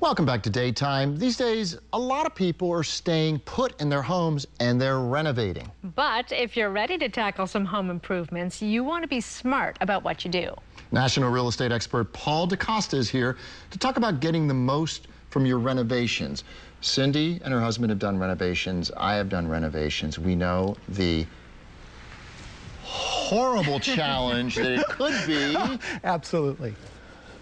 Welcome back to Daytime. These days, a lot of people are staying put in their homes and they're renovating. But if you're ready to tackle some home improvements, you want to be smart about what you do. National real estate expert Paul Costa is here to talk about getting the most from your renovations. Cindy and her husband have done renovations. I have done renovations. We know the horrible challenge that it could be. Absolutely.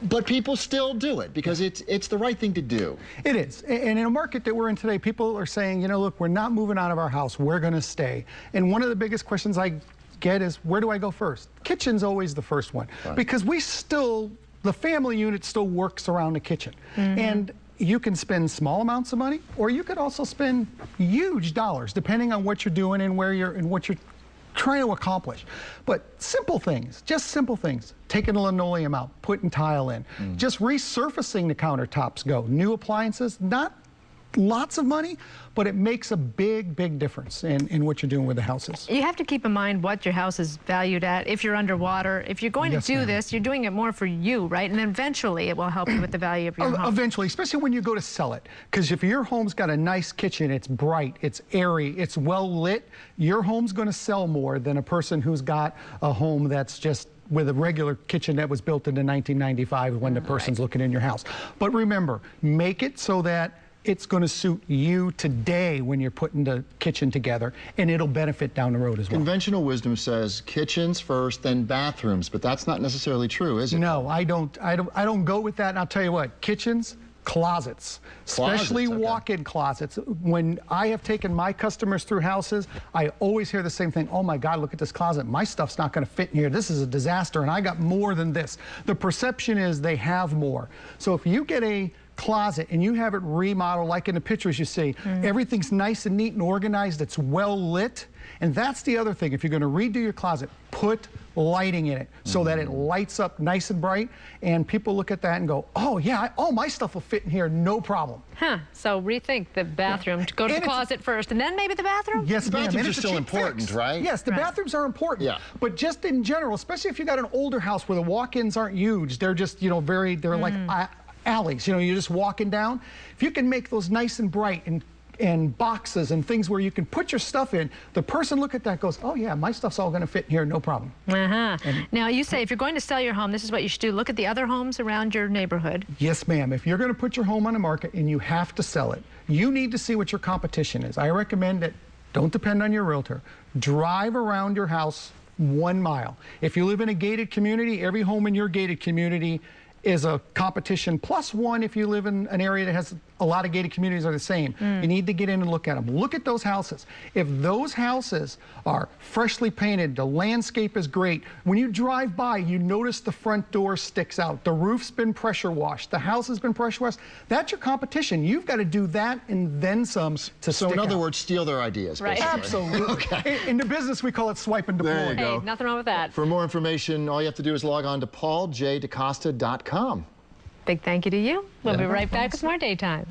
But people still do it because it's the right thing to do. It is. And in a market that we're in today, people are saying, you know, look, we're not moving out of our house. We're going to stay. And one of the biggest questions I get is, where do I go first? Kitchen's always the first one. Right. Because the family unit still works around the kitchen. Mm-hmm. And you can spend small amounts of money, or you could also spend huge dollars, depending on what you're doing and what you're trying to accomplish. But simple things, just simple things. Taking the linoleum out, putting tile in, just resurfacing the countertops go. New appliances, not lots of money, but it makes a big difference in what you're doing with the houses. You have to keep in mind what your house is valued at. If you're underwater, if you're going to do this, you're doing it more for you, right? And eventually it will help you with the value of your home. Eventually, especially when you go to sell it. Because if your home's got a nice kitchen, it's bright, it's airy, it's well lit, your home's going to sell more than a person who's got a home that's just with a regular kitchen that was built into 1995 when the person's looking in your house. But remember, make it so that it's going to suit you today when you're putting the kitchen together, and it'll benefit down the road as well. Conventional wisdom says kitchens first, then bathrooms, but that's not necessarily true, is it? No, I don't go with that. And I'll tell you what, kitchens, closets, especially walk-in closets. When I have taken my customers through houses, I always hear the same thing. Oh my God, look at this closet. My stuff's not going to fit in here. This is a disaster, and I got more than this. The perception is they have more. So if you get a closet and you have it remodeled like in the pictures you see, everything's nice and neat and organized, it's well lit. And that's the other thing. If you're going to redo your closet, put lighting in it so that it lights up nice and bright, and people look at that and go, oh yeah, all my stuff will fit in here, no problem. So rethink the bathroom. Go to the closet first and then maybe the bathroom? Yes, the bathrooms are still important, right? Yes, the bathrooms are important. Yeah. But just in general, especially if you got an older house where the walk-ins aren't huge, they're just, you know, they're like alleys, you know, you're just walking down. If you can make those nice and bright and boxes and things where you can put your stuff in, the person look at that goes, oh yeah, my stuff's all going to fit in here, no problem. Now you say if you're going to sell your home, this is what you should do. Look at the other homes around your neighborhood. Yes, ma'am. If you're going to put your home on the market and you have to sell it, you need to see what your competition is. I recommend that don't depend on your realtor. Drive around your house 1 mile. If you live in a gated community, every home in your gated community is a competition +1 if you live in an area that has a lot of gated communities are the same. You need to get in and look at them. Look at those houses. If those houses are freshly painted, the landscape is great, when you drive by, you notice the front door sticks out, the roof's been pressure washed, the house has been pressure washed, that's your competition. You've got to do that and then some to So in other words, steal their ideas, basically. Absolutely. In the business, we call it swipe and deploy. There you go. Hey, nothing wrong with that. For more information, all you have to do is log on to pauljdcosta.com. Big thank you to you. We'll be right back with more Daytime.